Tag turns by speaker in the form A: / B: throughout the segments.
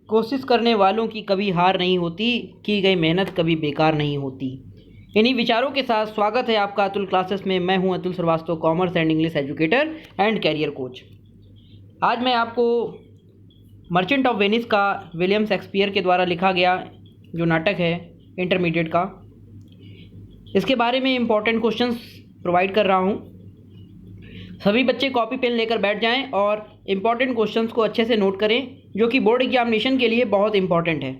A: कोशिश करने वालों की कभी हार नहीं होती, की गई मेहनत कभी बेकार नहीं होती। इन्हीं विचारों के साथ स्वागत है आपका अतुल क्लासेस में। मैं हूं Atul Srivastava, commerce and English educator and career coach. आज मैं आपको मर्चेंट ऑफ वेनिस का विलियम शेक्सपियर के द्वारा लिखा गया जो नाटक है इंटरमीडिएट का, इसके बारे में इम्पॉर्टेंट क्वेश्चंस प्रोवाइड कर रहा हूं। सभी बच्चे कॉपी पेन लेकर बैठ जाएं और इम्पॉर्टेंट क्वेश्चंस को अच्छे से नोट करें, जो कि बोर्ड एग्जामिनेशन के लिए बहुत इंपॉर्टेंट है।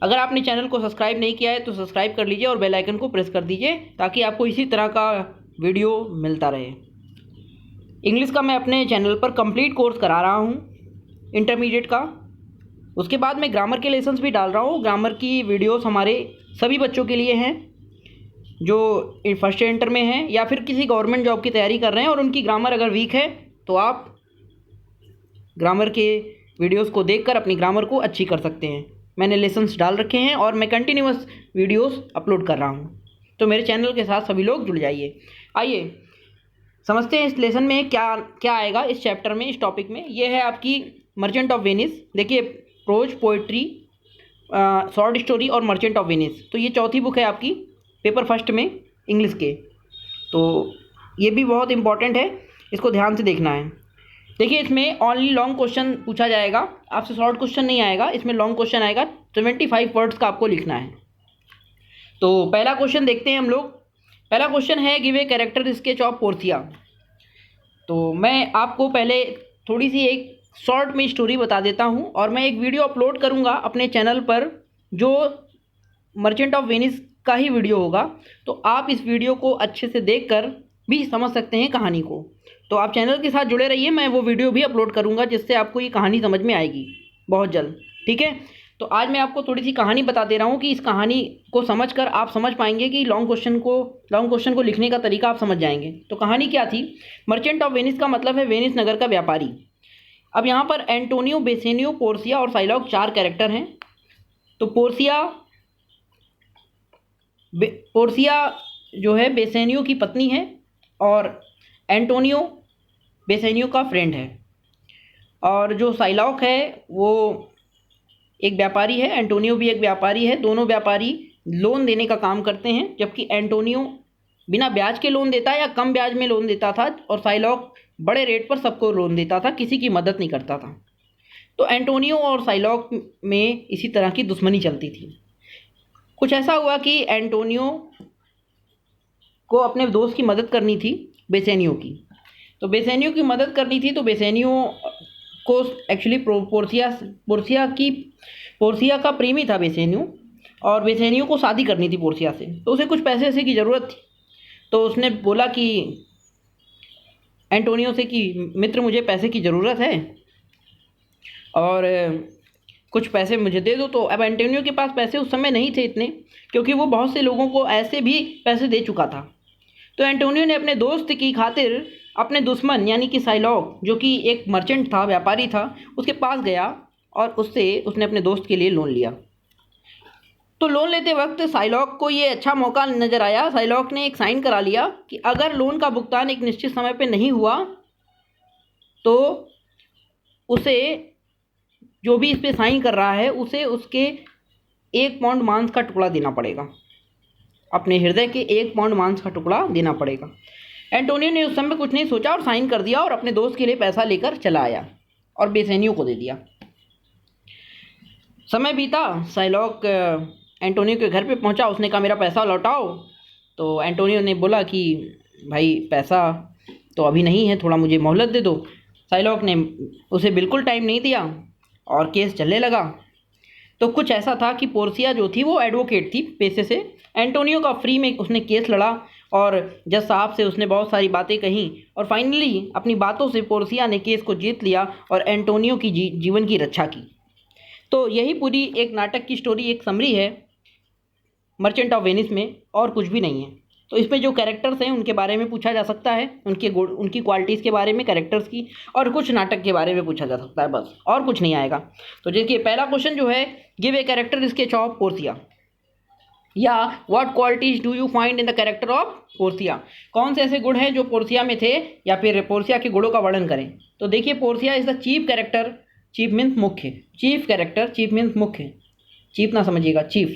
A: अगर आपने चैनल को सब्सक्राइब नहीं किया है तो सब्सक्राइब कर लीजिए और बेल आइकन को प्रेस कर दीजिए ताकि आपको इसी तरह का वीडियो मिलता रहे। इंग्लिश का मैं अपने चैनल पर कंप्लीट कोर्स करा रहा हूँ इंटरमीडिएट का। उसके बाद मैं ग्रामर के लेसन्स भी डाल रहा हूँ। ग्रामर की वीडियोस हमारे सभी बच्चों के लिए हैं जो फर्स्ट इंटर में हैं या फिर किसी गवर्नमेंट जॉब की तैयारी कर रहे हैं और उनकी ग्रामर अगर वीक है तो आप ग्रामर के वीडियोस को देखकर अपनी ग्रामर को अच्छी कर सकते हैं। मैंने लेसन्स डाल रखे हैं और मैं कंटिन्यूअस वीडियोस अपलोड कर रहा हूं, तो मेरे चैनल के साथ सभी लोग जुड़ जाइए। आइए समझते हैं इस लेसन में क्या क्या आएगा इस चैप्टर में, इस टॉपिक में। ये है आपकी मर्चेंट ऑफ वेनिस। देखिए, प्रोज, पोइट्री, शॉर्ट स्टोरी और मर्चेंट ऑफ वेनिस, तो ये चौथी बुक है आपकी पेपर फर्स्ट में इंग्लिश के। तो ये भी बहुत इंपॉर्टेंट है, इसको ध्यान से देखना है। देखिए, इसमें ओनली लॉन्ग क्वेश्चन पूछा जाएगा, आपसे शॉर्ट क्वेश्चन नहीं आएगा। इसमें लॉन्ग क्वेश्चन आएगा, 75 वर्ड्स का आपको लिखना है। तो पहला क्वेश्चन देखते हैं हम लोग। पहला क्वेश्चन है give a character sketch of Portia. तो मैं आपको पहले थोड़ी सी एक शॉर्ट में स्टोरी बता देता हूँ और मैं एक वीडियो अपलोड करूँगा अपने चैनल पर जो मर्चेंट ऑफ वेनिस का ही वीडियो होगा। तो आप इस वीडियो को अच्छे से देखकर भी समझ सकते हैं कहानी को। तो आप चैनल के साथ जुड़े रहिए, मैं वो वीडियो भी अपलोड करूंगा जिससे आपको ये कहानी समझ में आएगी बहुत जल्द। ठीक है, तो आज मैं आपको थोड़ी सी कहानी बता दे रहा हूँ कि इस कहानी को समझकर आप समझ पाएंगे कि लॉन्ग क्वेश्चन को लिखने का तरीका आप समझ जाएंगे। तो कहानी क्या थी? मर्चेंट ऑफ वेनिस का मतलब है वेनिस नगर का व्यापारी। अब यहाँ पर एंटोनियो, बेसेनियो, पोर्सिया और साइलॉक 4 कैरेक्टर हैं। तो पोर्सिया जो है बेसेनियो की पत्नी है और एंटोनियो बेसेनियो का फ्रेंड है। और जो साइलॉक है वो एक व्यापारी है, एंटोनियो भी एक व्यापारी है। दोनों व्यापारी लोन देने का काम करते हैं, जबकि एंटोनियो बिना ब्याज के लोन देता है या कम ब्याज में लोन देता था और साइलॉक बड़े रेट पर सबको लोन देता था, किसी की मदद नहीं करता था। तो एंटोनियो और साइलॉक में इसी तरह की दुश्मनी चलती थी। कुछ ऐसा हुआ कि एंटोनियो को अपने दोस्त की मदद करनी थी, बेसेनियो की। तो बेसेनियो की मदद करनी थी, तो बेसेनियो को एक्चुअली पोर्सिया का प्रेमी था बेसेनियो, और बेसेनियो को शादी करनी थी पोर्सिया से। तो उसे कुछ पैसे की ज़रूरत थी। तो उसने बोला कि एंटोनियो से कि मित्र, मुझे पैसे की ज़रूरत है और कुछ पैसे मुझे दे दो। तो अब एंटोनियो के पास पैसे उस समय नहीं थे इतने, क्योंकि वो बहुत से लोगों को ऐसे भी पैसे दे चुका था। तो एंटोनियो ने अपने दोस्त की खातिर अपने दुश्मन यानी कि साइलॉक, जो कि एक मर्चेंट था, व्यापारी था, उसके पास गया और उसने अपने दोस्त के लिए लोन लिया। तो लोन लेते वक्त साइलॉक को ये अच्छा मौका नज़र आया। साइलॉक ने एक साइन करा लिया कि अगर लोन का भुगतान एक निश्चित समय पे नहीं हुआ तो उसे, जो भी इस पे साइन कर रहा है, उसे उसके 1 पाउंड मांस का टुकड़ा देना पड़ेगा, अपने हृदय के 1 पाउंड मांस का टुकड़ा देना पड़ेगा। एंटोनियो ने उस समय कुछ नहीं सोचा और साइन कर दिया और अपने दोस्त के लिए पैसा लेकर चला आया और बेसेनियो को दे दिया। समय बीता, साइलॉक एंटोनियो के घर पे पहुंचा। उसने कहा मेरा पैसा लौटाओ। तो एंटोनियो ने बोला कि भाई पैसा तो अभी नहीं है, थोड़ा मुझे मोहलत दे दो। साइलॉक ने उसे बिल्कुल टाइम नहीं दिया और केस चलने लगा। तो कुछ ऐसा था कि पोर्सिया जो थी वो एडवोकेट थी पेशे से। एंटोनियो का फ्री में उसने केस लड़ा और जज साहब से उसने बहुत सारी बातें कहीं और फाइनली अपनी बातों से पोर्सिया ने केस को जीत लिया और एंटोनियो की जीवन की रक्षा की। तो यही पूरी एक नाटक की स्टोरी, एक समरी है मर्चेंट ऑफ वेनिस में, और कुछ भी नहीं है। तो इसमें जो कैरेक्टर्स हैं उनके बारे में पूछा जा सकता है, उनकी क्वालिटीज़ के बारे में, कैरेक्टर्स की, और कुछ नाटक के बारे में पूछा जा सकता है, बस और कुछ नहीं आएगा। तो देखिए, पहला क्वेश्चन जो है give a character sketch of Portia, या what qualities do you find in the character of Portia. कौन से ऐसे गुण हैं जो पोर्सिया में थे, या फिर पोर्सिया के गुणों का वर्णन करें। तो देखिए, Portia is the chief character chief means मुख्य, चीफ कैरेक्टर, चीफ मीन्स मुख्य, चीफ ना समझिएगा, chief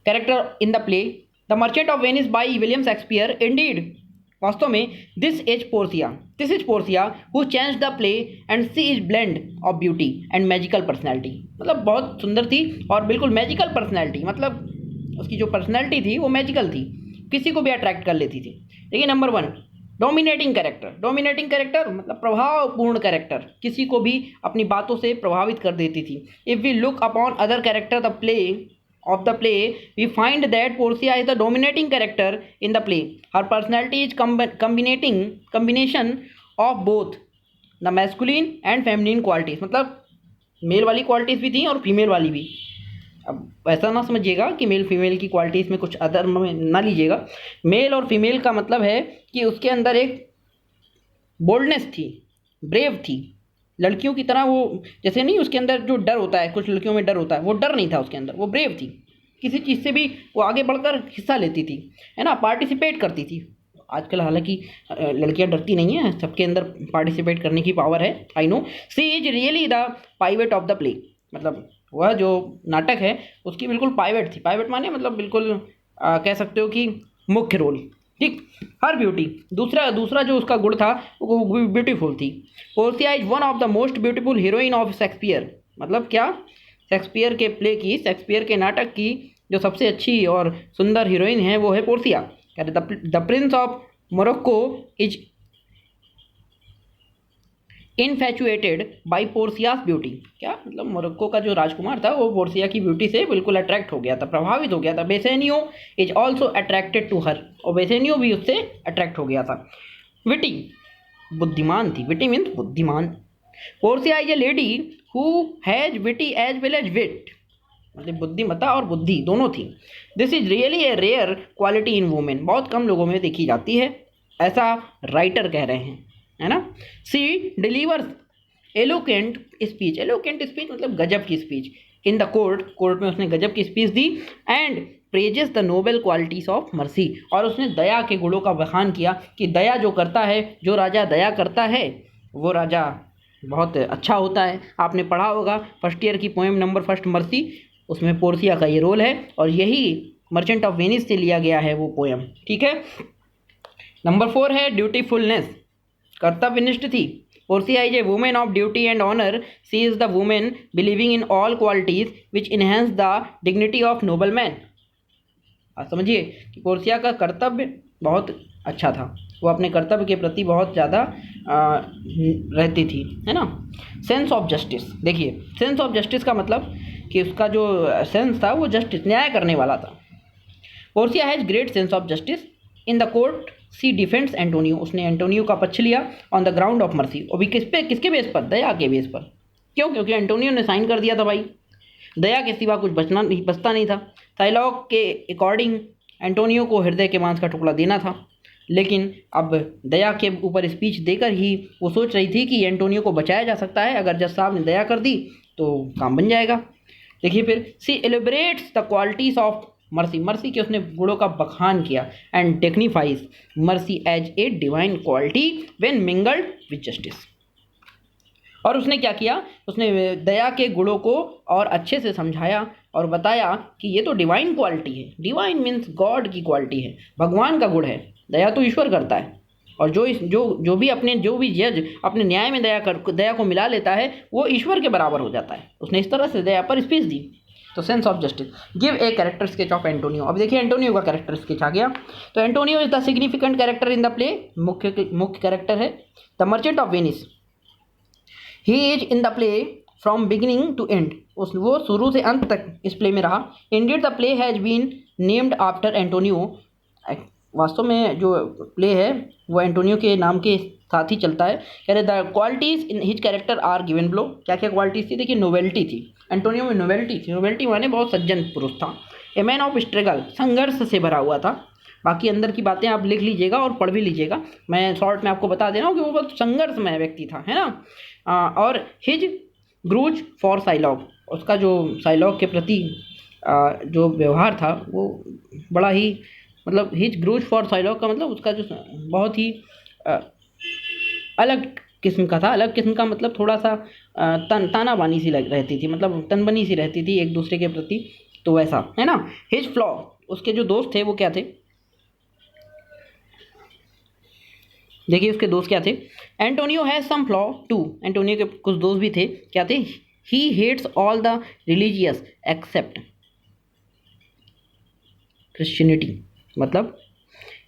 A: character in the play the merchant of Venice by William Shakespeare. Indeed, वास्तव में this is Portia who change the play and she is blend of beauty and magical personality. मतलब बहुत सुंदर थी और बिल्कुल मैजिकल पर्सनैलिटी, मतलब उसकी जो पर्सनैलिटी थी वो मैजिकल थी, किसी को भी अट्रैक्ट कर लेती थी। देखिए नंबर 1, डोमिनेटिंग कैरेक्टर मतलब प्रभावपूर्ण कैरेक्टर, किसी को भी अपनी बातों से प्रभावित कर देती थी। If we look upon other character of the play, we find that Portia is the dominating character in the play. Her personality is combination of both the masculine and feminine qualities. मतलब mail वाली qualities भी थी और female वाली भी। अब ऐसा ना समझिएगा कि मेल फीमेल की क्वालिटीज़ में कुछ अदर में ना लीजिएगा। मेल और फीमेल का मतलब है कि उसके अंदर एक बोल्डनेस थी, ब्रेव थी, लड़कियों की तरह वो, जैसे नहीं उसके अंदर जो डर होता है, कुछ लड़कियों में डर होता है, वो डर नहीं था उसके अंदर, वो ब्रेव थी, किसी चीज़ से भी वो आगे बढ़कर हिस्सा लेती थी, है ना, पार्टिसिपेट करती थी। आजकल हालांकि लड़कियां डरती नहीं हैं, सबके अंदर पार्टिसिपेट करने की पावर है, I know. She is really the pivot of the play, मतलब वह जो नाटक है उसकी बिल्कुल पाइवेट थी। पाइवेट माने मतलब बिल्कुल कह सकते हो कि मुख्य रोल, ठीक। हर ब्यूटी, दूसरा जो उसका गुण था वो ब्यूटीफुल थी। Portia is one of the most beautiful heroine of Shakespeare, मतलब क्या, शेक्सपियर के प्ले की, शेक्सपियर के नाटक की जो सबसे अच्छी और सुंदर हीरोइन है वो है Portia. The prince of Morocco is infatuated by Portia's beauty, क्या मतलब मोरक्को का जो राजकुमार था वो पोर्सिया की ब्यूटी से बिल्कुल अट्रैक्ट हो गया था, प्रभावित हो गया था। Bassanio is also attracted to her, और बेसेनियो भी उससे अट्रैक्ट हो गया था। विटी, बुद्धिमान थी, विटी मीन्स बुद्धिमान। Portia is a lady who has witty as well as wit, मतलब बुद्धिमत्ता और बुद्धि दोनों थी। This is really a rare quality in women, बहुत कम लोगों में देखी जाती है, ऐसा राइटर कह रहे हैं, है ना। सी डिलीवर्स एलोकेंट स्पीच मतलब गजब की स्पीच इन द कोर्ट में उसने गजब की स्पीच दी। And praises the noble qualities of mercy, और उसने दया के गुणों का बखान किया कि दया जो करता है, जो राजा दया करता है वो राजा बहुत अच्छा होता है। आपने पढ़ा होगा फर्स्ट ईयर की पोएम नंबर 1 मर्सी, उसमें पोर्सिया का ये रोल है और यही मर्चेंट ऑफ वेनिस से लिया गया है वो पोएम, ठीक है। नंबर 4 है ड्यूटीफुलनेस, कर्तव्यनिष्ठ थी। Portia is a woman of duty and honour, she is the woman believing in all qualities which enhance the dignity of noble man. आप समझिए कि पोर्सिया का कर्तव्य बहुत अच्छा था, वो अपने कर्तव्य के प्रति बहुत ज़्यादा रहती थी, है ना। सेंस ऑफ जस्टिस, देखिए सेंस ऑफ जस्टिस का मतलब कि उसका जो सेंस था वो जस्टिस, न्याय करने वाला था। Portia has great sense of justice in the court, she defends Antonio, उसने एंटोनियो का पक्ष लिया on the ground of mercy, और भी किसके बेस पर, दया के बेस पर। क्यों? क्योंकि एंटोनियो ने साइन कर दिया था भाई, दया के सिवा कुछ बचता नहीं था। साइलॉग के अकॉर्डिंग एंटोनियो को हृदय के मांस का टुकड़ा देना था, लेकिन अब दया के ऊपर स्पीच देकर ही वो सोच रही थी कि एंटोनियो को बचाया जा सकता है, अगर जज साहब ने दया कर दी तो काम बन जाएगा। देखिए फिर, she elaborates the qualities of mercy के उसने गुणों का बखान किया। And dignifies mercy as a divine quality when mingled with justice, और उसने क्या किया, उसने दया के गुणों को और अच्छे से समझाया और बताया कि ये तो डिवाइन क्वालिटी है। डिवाइन मीन्स गॉड की क्वालिटी है, भगवान का गुण है। दया तो ईश्वर करता है, और जो भी जज अपने न्याय में दया को मिला लेता है वो ईश्वर के बराबर हो जाता है। उसने इस तरह से दया पर स्पीच दी। तो sense of justice, give a character sketch of Antonio. अब देखिए एंटोनियो का कैरेक्टर स्केच आ गया। तो Antonio is the significant character in the play, मुख्य कैरेक्टर है। The merchant of Venice, he is in the play from beginning to end, वो शुरू से अंत तक इस प्ले में रहा। Indeed the play has been named after Antonio, वास्तव में जो प्ले है वो एंटोनियो के नाम के साथ ही चलता है। कह रहे the qualities in his character are given below, क्या क्या क्वालिटीज़ थी, देखिए नोवेल्टी थी, एंटोनियो में नोवेल्टी थी। नोवेल्टी माने बहुत सज्जन पुरुष था। ए मैन ऑफ स्ट्रगल, संघर्ष से भरा हुआ था। बाकी अंदर की बातें आप लिख लीजिएगा और पढ़ भी लीजिएगा, मैं शॉर्ट में आपको बता दे रहा हूँ कि वो बहुत संघर्षमय व्यक्ति था, है ना। और हिज ग्रूज फॉर साइलॉग, उसका जो साइलॉग के प्रति जो व्यवहार था वो बड़ा ही, मतलब हिज ग्रूज फॉर साइलॉग का मतलब उसका जो बहुत ही अलग किस्म का था, अलग किस्म का मतलब थोड़ा सा ताना बानी सी लग रहती थी, मतलब तनबनी सी रहती थी एक दूसरे के प्रति, तो वैसा है ना। हिज फ्लॉ, उसके जो दोस्त थे वो क्या थे, देखिए उसके दोस्त क्या थे। Antonio has some flaw too, Antonio के कुछ दोस्त भी थे, क्या थे, he hates all the religious except Christianity, मतलब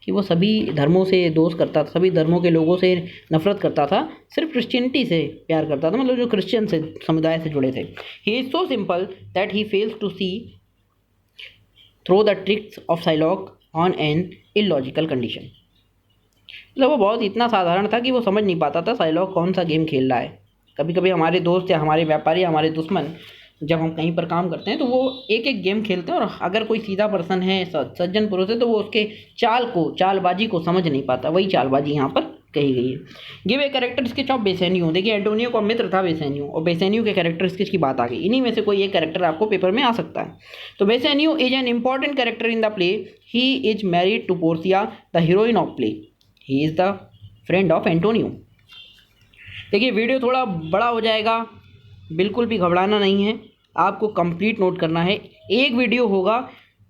A: कि वो सभी धर्मों से दोस्त करता था, सभी धर्मों के लोगों से नफरत करता था, सिर्फ क्रिश्चियनिटी से प्यार करता था, मतलब जो क्रिश्चियन से समुदाय से जुड़े थे। He is so simple that he fails to see through the tricks of Shylock on an illogical condition, मतलब वो बहुत इतना साधारण था कि वो समझ नहीं पाता था साइलॉक कौन सा गेम खेल रहा है। कभी कभी हमारे दोस्त या हमारे व्यापारी, हमारे दुश्मन, जब हम कहीं पर काम करते हैं तो वो एक एक गेम खेलते हैं, और अगर कोई सीधा पर्सन है, सज्जन पुरुष है, तो वो उसके चालबाजी को समझ नहीं पाता, वही चालबाजी यहाँ पर कही गई है। Give a character sketch of Bassanio, देखिए एंटोनियो का मित्र था बेसेनियो, और बेसेनियो के कैरेक्टर स्केच की बात आ गई, इन्हीं में से कोई एक कैरेक्टर आपको पेपर में आ सकता है। तो Bassanio is an important character in the play, he is married to Portia the heroine of play, he is the friend of Antonio. देखिए वीडियो थोड़ा बड़ा हो जाएगा, बिल्कुल भी घबराना नहीं है, आपको कंप्लीट नोट करना है। एक वीडियो होगा,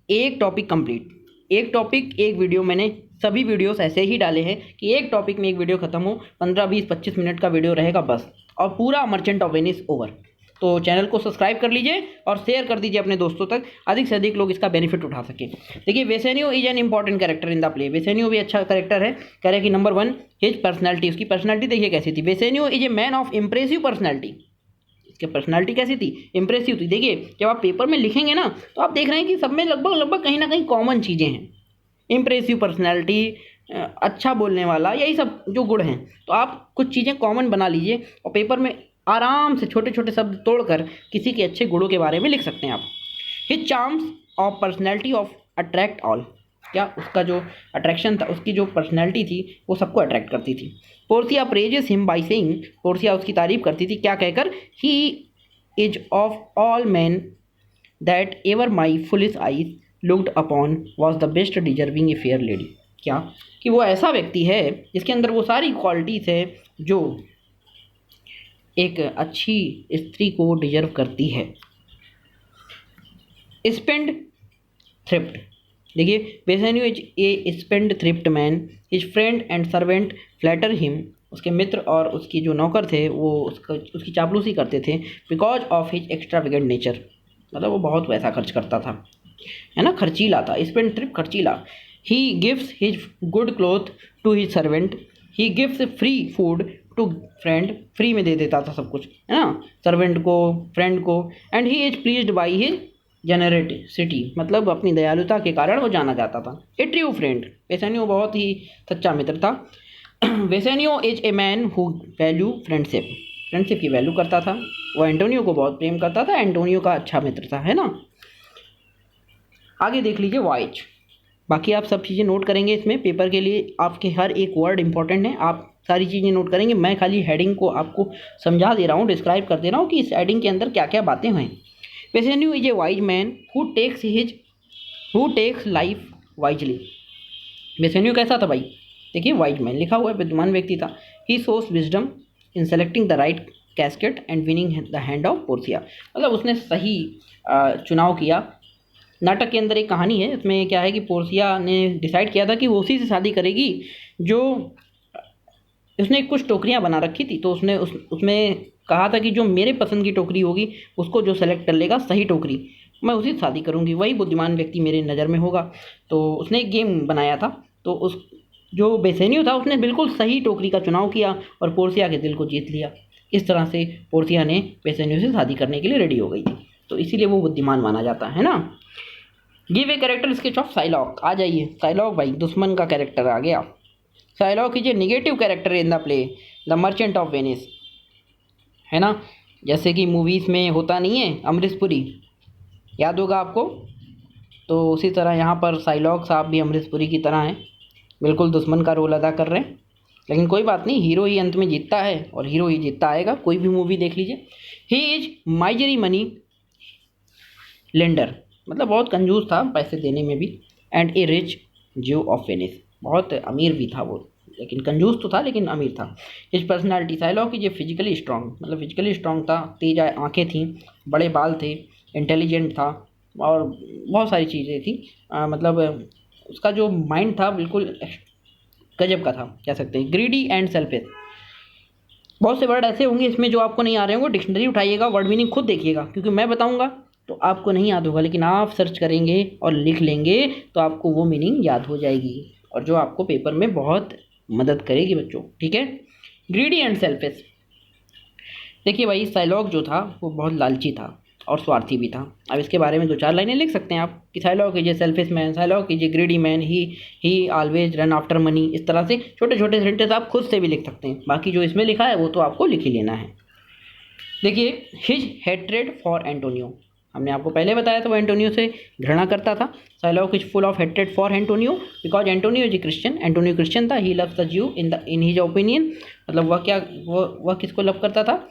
A: एक टॉपिक कंप्लीट, एक टॉपिक एक वीडियो, मैंने सभी वीडियोस ऐसे ही डाले हैं कि एक टॉपिक में एक वीडियो खत्म हो, 15 20 25 मिनट का वीडियो रहेगा बस, और पूरा मर्चेंट ऑफ वेनिस ओवर। तो चैनल को सब्सक्राइब कर लीजिए और शेयर कर दीजिए अपने दोस्तों तक, अधिक से अधिक लोग इसका बेनिफिट उठा सकें। देखिए Bassanio is an important character in the play, Bassanio भी अच्छा कैरेक्टर है। कह रहे कि नंबर 1 हिज पर्सनैलिटी, उसकी पर्सनैलिटी देखिए कैसी थी। Bassanio is a man of impressive personality, इसकी पर्सनैलिटी कैसी थी, इंप्रेसिव थी। देखिए जब आप पेपर में लिखेंगे ना तो आप देख रहे हैं कि सब में लगभग कहीं ना कहीं कॉमन चीज़ें हैं, इंप्रेसिव पर्सनैलिटी, अच्छा बोलने वाला, यही सब जो गुण हैं। तो आप कुछ चीज़ें कॉमन बना लीजिए और पेपर में आराम से छोटे छोटे शब्द तोड़कर किसी के अच्छे गुणों के बारे में लिख सकते हैं आप। His charms of personality of attract all, क्या उसका जो अट्रैक्शन था, उसकी जो पर्सनैलिटी थी वो सबको अट्रैक्ट करती थी। Portia praises him by saying, Portia उसकी तारीफ करती थी क्या कहकर, he is of all man that ever my foolish eyes looked upon was the best deserving a fair lady, क्या कि वो ऐसा व्यक्ति है जिसके अंदर वो सारी क्वालिटीज़ है जो एक अच्छी स्त्री को डिजर्व करती है। स्पेंड थ्रिफ्ट, देखिए Bassanio is A spend thrift man, his friend and servant flatter him, उसके मित्र और उसकी जो नौकर थे वो उसकी चापलूसी करते थे। Because of his extravagant nature, मतलब वो बहुत पैसा खर्च करता था, है ना, खर्चीला था, स्पेंड थ्रिफ्ट खर्चीला। He gives his good cloth to his servant, he gives free food to friend, free में दे देता था सब कुछ, है ना, सर्वेंट को, फ्रेंड को। And he is pleased by his generosity, मतलब अपनी दयालुता के कारण वो जाना जाता था। ए ट्रू फ्रेंड, बेसेनियो बहुत ही सच्चा मित्र था। Bassanio is a man who value friendship, friendship की वैल्यू करता था, वो एंटोनियो को बहुत प्रेम करता था, एंटोनियो का अच्छा मित्र था, है ना। आगे देख लीजिए वाइज, बाकी आप सब चीज़ें नोट करेंगे इसमें, पेपर के लिए आपके हर एक वर्ड इंपॉर्टेंट है, आप सारी चीज़ें नोट करेंगे। मैं खाली हेडिंग को आपको समझा दे रहा हूँ, डिस्क्राइब कर दे रहा हूँ कि इस हेडिंग के अंदर क्या क्या बातें हैं। Bassanio is a wise man who takes life wisely, Bassanio कैसा था भाई, देखिए वाइज मैन लिखा हुआ है, विद्वान व्यक्ति था। He shows wisdom in selecting the right casket and winning the hand of Portia, मतलब उसने सही चुनाव किया। नाटक के अंदर एक कहानी है, इसमें क्या है कि पोर्सिया ने डिसाइड किया था कि वो उसी से शादी करेगी जो, उसने कुछ टोकरियां बना रखी थी, तो उसने उसमें कहा था कि जो मेरे पसंद की टोकरी होगी उसको जो सेलेक्ट कर लेगा सही टोकरी, मैं उसी से शादी करूंगी, वही बुद्धिमान व्यक्ति मेरे नज़र में होगा। तो उसने एक गेम बनाया था, तो उस जो बेसेनियो था उसने बिल्कुल सही टोकरी का चुनाव किया और पोर्सिया के दिल को जीत लिया। इस तरह से पोर्सिया ने बेसेनियो से शादी करने के लिए रेडी हो गई थी, तो इसीलिए वो बुद्धिमान माना जाता है ना। Give a character sketch of Shylock, आ जाइए साइलॉक भाई, दुश्मन का कैरेक्टर आ गया। Shylock is a negative character in the play the merchant of Venice, है ना, जैसे कि मूवीज़ में होता नहीं है अमरीश पुरी, याद होगा आपको, तो उसी तरह यहाँ पर साइलॉक साहब भी अमरीश पुरी की तरह हैं, बिल्कुल दुश्मन का रोल अदा कर रहे हैं। लेकिन कोई बात नहीं, हीरो ही अंत में जीतता है और हीरो ही जीतता आएगा, कोई भी मूवी देख लीजिए। He is misery money lender, मतलब बहुत कंजूस था पैसे देने में भी। एंड ए रिच ज्यू ऑफ वेनिस, बहुत अमीर भी था वो लेकिन कंजूस तो था लेकिन अमीर था। His personality, Psylocke is A physically strong, मतलब फिजिकली स्ट्रॉन्ग था, तेज आँखें थीं, बड़े बाल थे, इंटेलिजेंट था और बहुत सारी चीज़ें थी। मतलब उसका जो माइंड था बिल्कुल गजब का था, कह सकते हैं। ग्रीडी एंड सेल्फिश, बहुत से वर्ड ऐसे होंगे इसमें जो आपको नहीं आ रहे होंगे, डिक्शनरी उठाइएगा, वर्ड मीनिंग खुद देखिएगा, क्योंकि मैं बताऊंगा तो आपको नहीं याद होगा, लेकिन आप सर्च करेंगे और लिख लेंगे तो आपको वो मीनिंग याद हो जाएगी, और जो आपको पेपर में बहुत मदद करेगी बच्चों, ठीक है। ग्रीडी एंड सेल्फिश, देखिए भाई साइलॉक जो था वो बहुत लालची था और स्वार्थी भी था। अब इसके बारे में 2-4 लाइनें लिख सकते हैं आप कि Psylocke is A selfish man, Psylocke is A greedy man, he always run after money. इस तरह से छोटे छोटे सेंटेंस आप खुद से भी लिख सकते हैं, बाकी जो इसमें लिखा है वो तो आपको लिख ही लेना है। देखिए, हिज हेट्रेड फॉर एंटोनियो, हमने आपको पहले बताया था वो एंटोनियो से घृणा करता था। Shylock is full of hatred for Antonio because Antonio is a Christian, Antonio Christian था। ही लव्स द ज्यू इन हिज ओपिनियन, मतलब वह किसको लव करता था,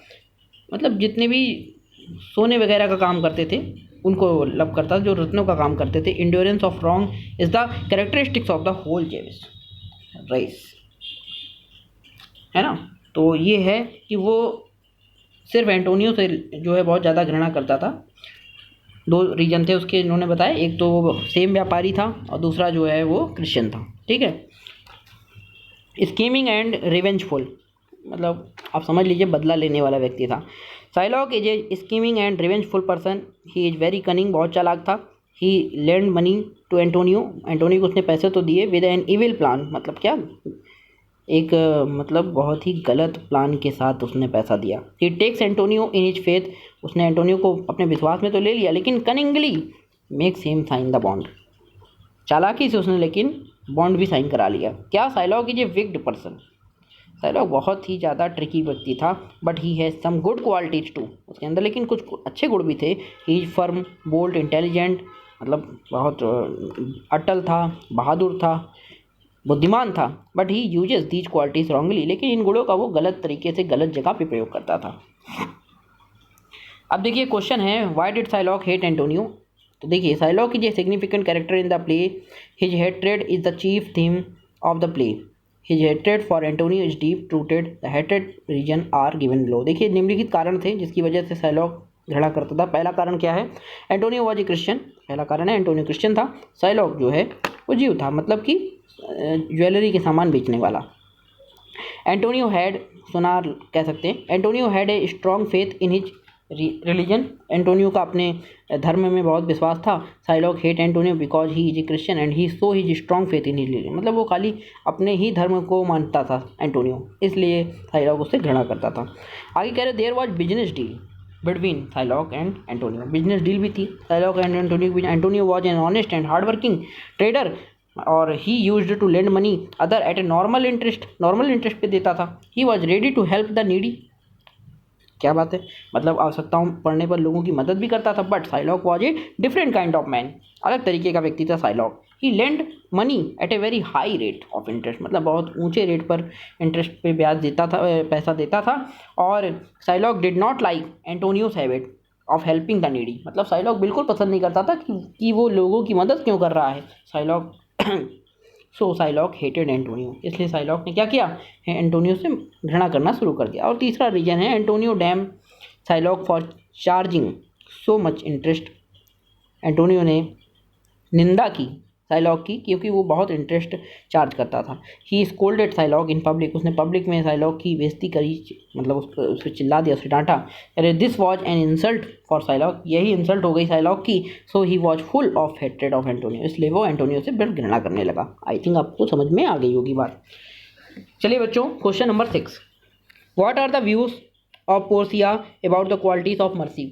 A: मतलब जितने भी सोने वगैरह का काम करते थे उनको लव करता था, जो रत्नों का काम करते थे। Endurance of wrong is the characteristics of the whole Jewish race, है ना। तो ये है कि वो सिर्फ एंटोनियो से जो है बहुत ज़्यादा घृणा करता था। 2 रीजन थे उसके इन्होंने बताए, एक तो वो सेम व्यापारी था और दूसरा जो है वो क्रिश्चियन था, ठीक है। स्कीमिंग एंड रिवेंजफुल, मतलब आप समझ लीजिए बदला लेने वाला व्यक्ति था। Shylock is a scheming and revengeful person, he is very cunning, बहुत चालाक था। He lend money to Antonio, Antonio को उसने पैसे तो दिए विद एन इविल प्लान, मतलब क्या, एक मतलब बहुत ही गलत प्लान के साथ उसने पैसा दिया। He takes Antonio in his faith, उसने एंटोनियो को अपने विश्वास में तो ले लिया, लेकिन cunningly makes him sign the bond, चालाकी से उसने लेकिन बॉन्ड भी साइन करा लिया। क्या, Shylock is a wicked person, Shylock बहुत ही ज़्यादा ट्रिकी व्यक्ति था, but he has some good qualities too, उसके अंदर लेकिन कुछ अच्छे गुण भी थे। He is firm, bold, intelligent, मतलब बहुत अटल था, बहादुर था, बुद्धिमान था। But he uses these qualities wrongly, लेकिन इन गुणों का वो गलत तरीके से गलत जगह पे प्रयोग करता था। अब देखिए क्वेश्चन है, why did Shylock hate Antonio. तो देखिए, Shylock is a significant character in the play, his hatred is the chief theme of the play, his hatred for Antonio is deep rooted, the hatred reason are given below. देखिए, निम्नलिखित कारण थे जिसकी वजह से Psylocke झगड़ा करता था। पहला कारण क्या है, एंटोनियो वॉज ए क्रिश्चियन, पहला कारण है एंटोनियो क्रिश्चियन था। साइलॉक जो है वो जीव था, मतलब कि ज्वेलरी के सामान बेचने वाला। एंटोनियो हैड, सोनार कह सकते हैं, Antonio had a strong faith in his religion, Antonio का अपने धर्म में बहुत विश्वास था। Psylocke hate Antonio because he is a Christian and he so his strong faith in his religion, मतलब वो खाली अपने ही धर्म को मानता था एंटोनियो, इसलिए साइलॉक उससे घृणा करता था। आगे कह रहे, there was business deal between Shylock and Antonio, business deal भी थी साइलॉक एंड एंटोनियो के बीच। Antonio was an honest and hard working trader और he used to lend money other at a normal interest पे देता था। He was ready to help the needy, क्या बात है, मतलब आवश्यकताओं पड़ने पर लोगों की मदद भी करता था। But Shylock was a different kind of man, अलग तरीके का व्यक्ति था Shylock. He lend money at a very high rate of interest, मतलब बहुत ऊंचे रेट पर इंटरेस्ट पे ब्याज देता था, पैसा देता था। और Shylock did not like Antonio's habit of helping the needy, मतलब साइलॉक बिल्कुल पसंद नहीं करता था कि वो लोगों की मदद क्यों कर रहा है साइलॉक। सो साइलॉक हेटेड एंटोनियो, इसलिए साइलॉक ने क्या किया, एंटोनियो से घृणा करना शुरू कर दिया। और तीसरा रीजन है, Antonio dam Psylocke for charging so much interest, Antonio ने निंदा की साइलॉक की क्योंकि वो बहुत इंटरेस्ट चार्ज करता था। ही स्कोल्डेड साइलॉक इन पब्लिक, उसने पब्लिक में साइलॉक की बेइज्जती करी, मतलब उसको चिल्ला दिया, उसे डांटा। अरे this was an insult for Shylock, यही इंसल्ट हो गई साइलॉक की। So he was full of hatred of Antonio, इसलिए वो एंटोनियो से बिल्कुल घृणा करने लगा। आई थिंक आपको समझ में आ गई होगी बात। चलिए बच्चों, question number 6, what are the views of Portia about the qualities of mercy.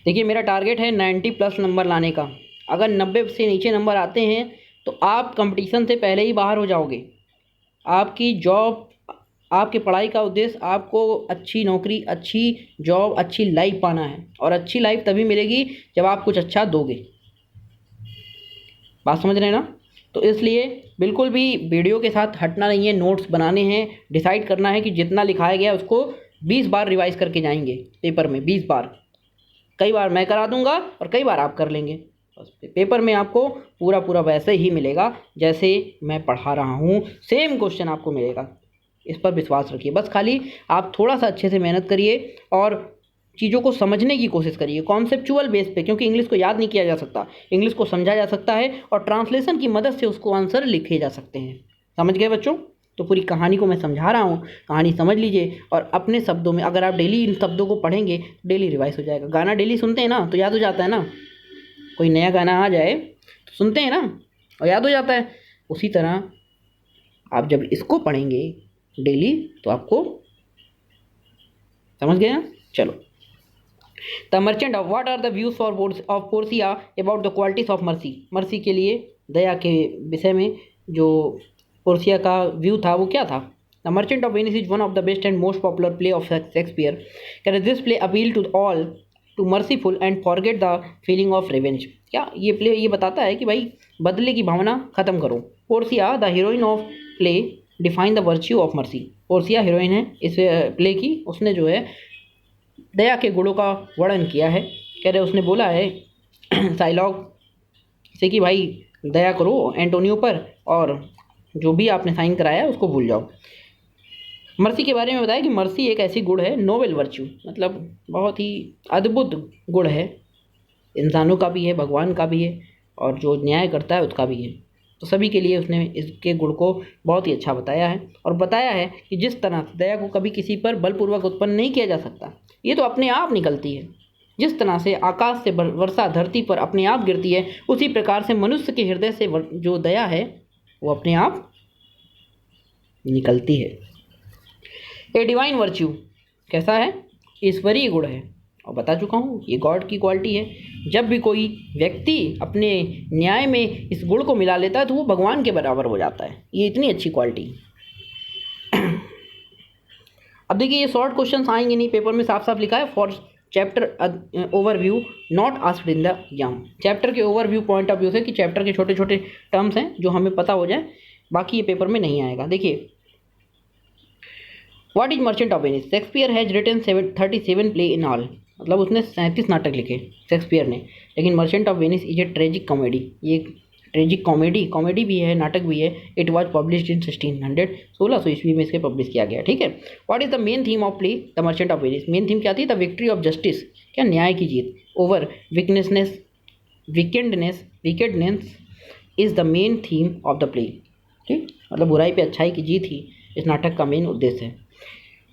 A: देखिए, मेरा टारगेट है 90+ नंबर लाने का। अगर 90 से नीचे नंबर आते हैं तो आप कंपटीशन से पहले ही बाहर हो जाओगे। आपकी जॉब, आपकी पढ़ाई का उद्देश्य आपको अच्छी नौकरी, अच्छी जॉब, अच्छी लाइफ पाना है, और अच्छी लाइफ तभी मिलेगी जब आप कुछ अच्छा दोगे। बात समझ रहे हैं ना। तो इसलिए बिल्कुल भी वीडियो के साथ हटना नहीं है, नोट्स बनाने हैं, डिसाइड करना है कि जितना लिखाया गया उसको 20 बार रिवाइज करके जाएंगे पेपर में, 20 बार। कई बार मैं करा दूंगा और कई बार आप कर लेंगे, पेपर में आपको पूरा पूरा वैसे ही मिलेगा जैसे मैं पढ़ा रहा हूँ, सेम क्वेश्चन आपको मिलेगा, इस पर विश्वास रखिए। बस खाली आप थोड़ा सा अच्छे से मेहनत करिए और चीज़ों को समझने की कोशिश करिए कॉन्सेप्चुअल बेस पे, क्योंकि इंग्लिश को याद नहीं किया जा सकता, इंग्लिश को समझा जा सकता है और ट्रांसलेशन की मदद से उसको आंसर लिखे जा सकते हैं। समझ गए बच्चों? तो पूरी कहानी को मैं समझा रहा हूँ, कहानी समझ लीजिए और अपने शब्दों में, अगर आप डेली इन शब्दों को पढ़ेंगे तो डेली रिवाइज हो जाएगा। गाना डेली सुनते हैं ना तो याद हो जाता है ना, कोई नया गाना आ जाए तो सुनते हैं ना और याद हो जाता है। उसी तरह आप जब इसको पढ़ेंगे डेली तो आपको समझ गए। चलो, the merchant of what are the views of Portia about the qualities of mercy. Mercy के लिए, दया के विषय में जो पोर्सिया का व्यू था वो क्या था? The merchant of Venice is one of the best and most popular play of Shakespeare. Can this play appeal to all to merciful and forget the feeling of revenge. क्या ये play ये बताता है कि भाई बदले की भावना खत्म करो। Portia the heroine of play define the virtue of mercy. Portia heroine है इस प्ले की, उसने जो है दया के गुणों का वर्णन किया है। कह रहे उसने बोला है साइलॉग से कि भाई दया करो एंटोनियो पर और जो भी आपने साइन कराया है उसको भूल जाओ। मर्सी के बारे में बताया कि मर्सी एक ऐसी गुण है, नोबल वर्च्यू, मतलब बहुत ही अद्भुत गुण है, इंसानों का भी है, भगवान का भी है और जो न्याय करता है उसका भी है। तो सभी के लिए उसने इसके गुण को बहुत ही अच्छा बताया है और बताया है कि जिस तरह दया को कभी किसी पर बलपूर्वक उत्पन्न नहीं किया जा सकता, ये तो अपने आप निकलती है। जिस तरह से आकाश से वर्षा धरती पर अपने आप गिरती है, उसी प्रकार से मनुष्य के हृदय से जो दया है वो अपने आप निकलती है। ए डिवाइन वर्च्यू कैसा है? ईश्वरीय गुण है और बता चुका हूँ ये गॉड की क्वालिटी है। जब भी कोई व्यक्ति अपने न्याय में इस गुण को मिला लेता है तो वो भगवान के बराबर हो जाता है। ये इतनी अच्छी क्वालिटी। अब देखिए ये शॉर्ट क्वेश्चंस आएंगे नहीं, पेपर में साफ साफ लिखा है for chapter overview not asked in the exam. Chapter के ओवरव्यू पॉइंट ऑफ व्यू से कि चैप्टर के छोटे छोटे टर्म्स हैं जो हमें पता हो जाए, बाकी ये पेपर में नहीं आएगा। देखिए what is merchant of Venice. Shakespeare has written 37 play in all, मतलब उसने 37 नाटक लिखे शेक्सपियर ने, लेकिन merchant of Venice is a tragic comedy. ये ट्रेजिक कॉमेडी भी है, नाटक भी है। इट वाज पब्लिश्ड इन 1600 ईस्वी में इसके पब्लिश किया गया। ठीक है। What is the main theme of play the merchant of Venice. Main theme क्या थी? द विक्ट्री ऑफ जस्टिस, क्या न्याय की जीत, over wickedness is the main theme of the play. ठीक, मतलब बुराई पे अच्छाई की जीत ही इस नाटक का मेन उद्देश्य है।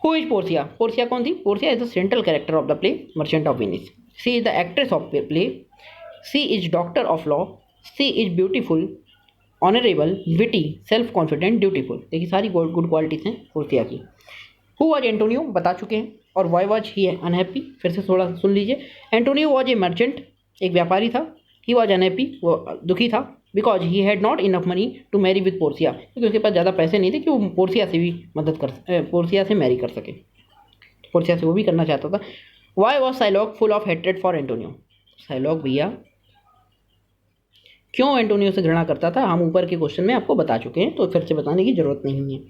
A: Who is Portia. पोर्सिया कौन थी? Portia is the central character of the play merchant of Venice. She is the actress of play. She is doctor of law. She is beautiful, honourable, witty, self confident, dutiful. देखिए सारी good qualities हैं Portia की। Who was Antonio बता चुके हैं। और why was he unhappy, फिर से थोड़ा सुन लीजिए। एंटोनियो वॉज ए मर्चेंट, एक व्यापारी था। ही वॉज अनहैप्पी, वो दुखी था, because he had not enough money to marry with Portia, क्योंकि उसके पास ज़्यादा पैसे नहीं थे कि वो पोर्सिया से भी पोर्सिया से मैरी कर सके। पोर्सिया से वो भी करना चाहता था। Why was Shylock full of hatred for Antonio. Shylock भैया क्यों एंटोनियो से घृणा करता था, हम ऊपर के क्वेश्चन में आपको बता चुके हैं, तो फिर से बताने की जरूरत नहीं है।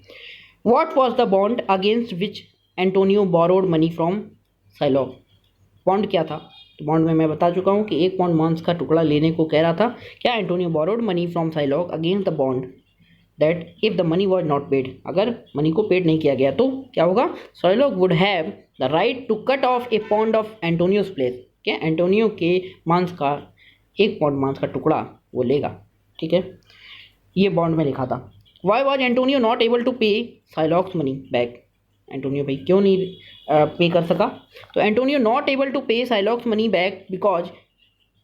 A: What was the bond against which Antonio borrowed money from Shylock. Bond क्या था? तो बॉन्ड में मैं बता चुका हूँ कि 1 पाउंड मांस का टुकड़ा लेने को कह रहा था। क्या? Antonio borrowed money from Shylock against the bond that if the money was not paid. अगर मनी को पेड नहीं किया गया तो क्या होगा? Shylock would have the right to cut off a pound of Antonio's place. क्या? एंटोनियो के मांस का 1 पाउंड मांस का टुकड़ा वो लेगा। ठीक है, ये बॉन्ड में लिखा था। Why was Antonio not able to pay Shylock's money back. Antonio भाई क्यों नहीं पे कर सका? तो Antonio not able to pay Shylock's money back because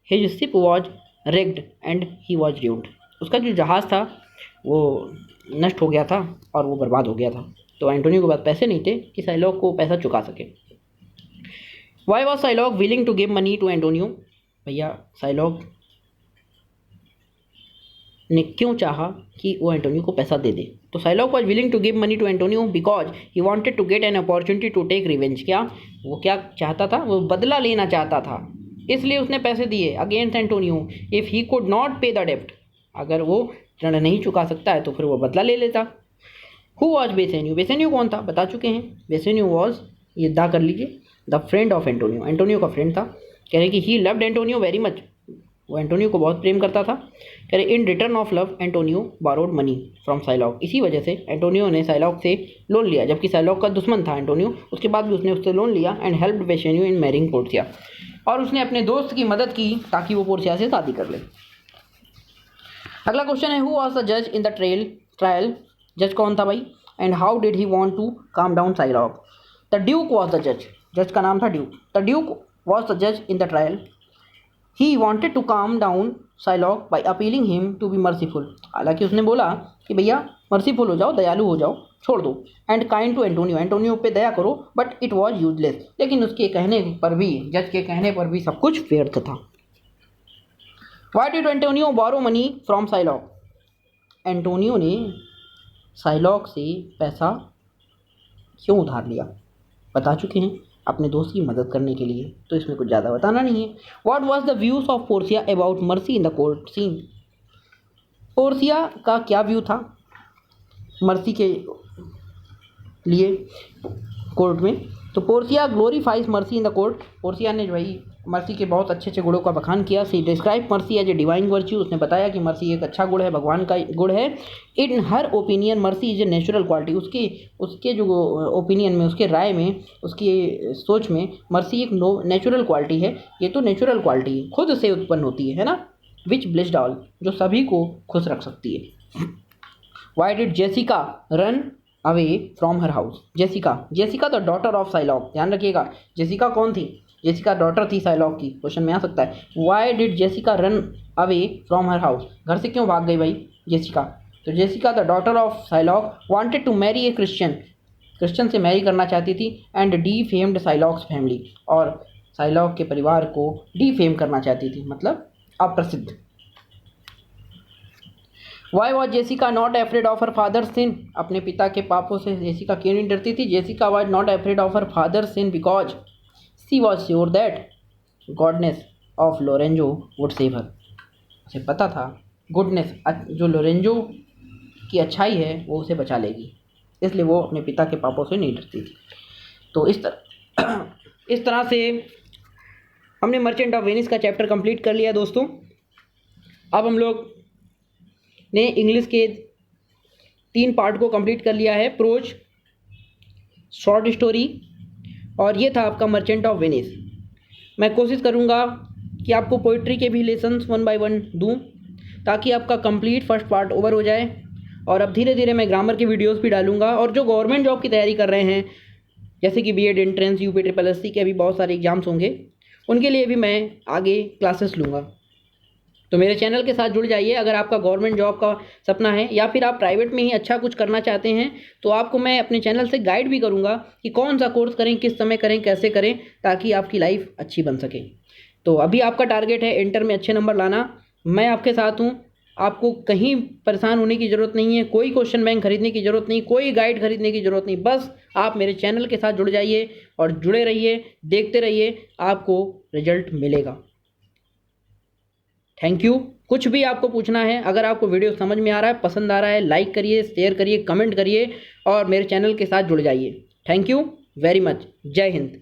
A: his ship was wrecked and he was ड्यूड। उसका जो जहाज़ था वो नष्ट हो गया था और वो बर्बाद हो गया था, तो एंटोनियो के पास पैसे नहीं थे कि साइलॉग को पैसा चुका सके। Why was Shylock willing to give money to Antonio. भैया साइलॉग ने क्यों चाहा कि वो एंटोनियो को पैसा दे दे? तो Shylock was willing to give money to Antonio because he wanted to get an opportunity to take revenge. क्या वो क्या चाहता था? वो बदला लेना चाहता था, इसलिए उसने पैसे दिए against Antonio. If he could not पे द डेप्ट, अगर वो ऋण नहीं चुका सकता है तो फिर वो बदला ले लेता। Who was Bassanio. बेसेनियो कौन था? बता चुके हैं। बेसेनियो वॉज, ये दा कर लीजिए, the friend of Antonio. Antonio का फ्रेंड था। कह रहे कि he loved Antonio very much, वो एंटोनियो को बहुत प्रेम करता था। कह रहे in return of love Antonio borrowed money from Psylocke. इसी वजह से एंटोनियो ने साइलॉक से लोन लिया, जबकि साइलॉक का दुश्मन था एंटोनियो, उसके बाद भी उसने उससे लोन लिया and helped Bassanio in marrying Portia. और उसने अपने दोस्त की मदद की ताकि वो पोर्सिया से शादी कर ले। अगला क्वेश्चन है हु वाज द जज इन द ट्रायल। जज कौन था भाई, and how did he want to calm down Shylock. The duke was the जज, जज का नाम था duke. The duke was the जज in the trial. He wanted to calm down Shylock by appealing him to be merciful. हालांकि उसने बोला कि भैया मर्सीफुल हो जाओ, दयालु हो जाओ, छोड़ दो। And kind to Antonio, Antonio पे दया करो, बट इट वॉज यूजलेस। लेकिन उसके कहने पर भी, जज के कहने पर भी सब कुछ व्यर्थ था। Why did Antonio borrow money from Shylock. Antonio ने साइलॉक से पैसा क्यों उधार लिया, बता चुके हैं, अपने दोस्त की मदद करने के लिए, तो इसमें कुछ ज़्यादा बताना नहीं है। What was the views of Portia about mercy in the court scene. Portia का क्या व्यू था मर्सी के लिए कोर्ट में। तो Portia glorifies mercy in the court. Portia ने जो भाई मर्सी के बहुत अच्छे अच्छे गुणों का बखान किया। She describe mercy as a divine virtue. उसने बताया कि मर्सी एक अच्छा गुण है, भगवान का गुण है। In her opinion mercy is a natural quality. उसके जो ओपिनियन में, उसके राय में, उसकी सोच में मर्सी एक नेचुरल क्वालिटी है। ये तो नेचुरल क्वालिटी है, खुद से उत्पन्न होती है ना। विच ब्लिस्ड ऑल, जो सभी को खुश रख सकती है। Why did Jessica run away from her house. Jessica the daughter of Shylock. ध्यान रखिएगा, जेसिका कौन थी, जेसिका डॉटर थी साइलॉक की। क्वेश्चन में आ सकता है why did Jessica run away from her house. घर से क्यों भाग गई भाई जेसिका। तो Jessica the daughter of Shylock wanted to marry a Christian से मैरी करना चाहती थी एंड डीफेम्ड साइलॉक्स फैमिली। और साइलॉक के परिवार को डीफेम करना चाहती थी, मतलब अप्रसिद्ध। Why was Jessica not afraid of her father sin. अपने पिता के पापों से जेसिका क्यों नहीं डरती थी। Jessica was not afraid of her father sin because she was sure that goodness of Lorenzo would save her. उसे पता था गुडनेस, जो लोरेंजो की अच्छाई है वो उसे बचा लेगी, इसलिए वो अपने पिता के पापों से नहीं डरती थी। तो इस तरह से हमने मर्चेंट ऑफ वेनिस का चैप्टर कंप्लीट कर लिया दोस्तों। अब हम लोग ने इंग्लिश के 3 पार्ट को कंप्लीट कर लिया है, प्रोज, शॉर्ट स्टोरी, और ये था आपका मर्चेंट ऑफ वेनिस। मैं कोशिश करूँगा कि आपको पोइट्री के भी लेसन्स 1 बाय 1 दूँ ताकि आपका कंप्लीट फर्स्ट पार्ट ओवर हो जाए। और अब धीरे धीरे मैं ग्रामर की वीडियोस भी डालूंगा। और जो गवर्नमेंट जॉब की तैयारी कर रहे हैं, जैसे कि बीएड एंट्रेंस, UPSSC के अभी बहुत सारे एग्जाम्स होंगे, उनके लिए भी मैं आगे क्लासेस लूँगा। तो मेरे चैनल के साथ जुड़ जाइए। अगर आपका गवर्नमेंट जॉब का सपना है या फिर आप प्राइवेट में ही अच्छा कुछ करना चाहते हैं, तो आपको मैं अपने चैनल से गाइड भी करूंगा कि कौन सा कोर्स करें, किस समय करें, कैसे करें, ताकि आपकी लाइफ अच्छी बन सके। तो अभी आपका टारगेट है इंटर में अच्छे नंबर लाना। मैं आपके साथ हूँ, आपको कहीं परेशान होने की ज़रूरत नहीं है, कोई क्वेश्चन बैंक खरीदने की ज़रूरत नहीं, कोई गाइड खरीदने की ज़रूरत नहीं। बस आप मेरे चैनल के साथ जुड़ जाइए और जुड़े रहिए, देखते रहिए, आपको रिजल्ट मिलेगा। Thank you. कुछ भी आपको पूछना है, अगर आपको वीडियो समझ में आ रहा है, पसंद आ रहा है, लाइक करिए, शेयर करिए, कमेंट करिए और मेरे चैनल के साथ जुड़ जाइए। Thank you very much. जय हिंद।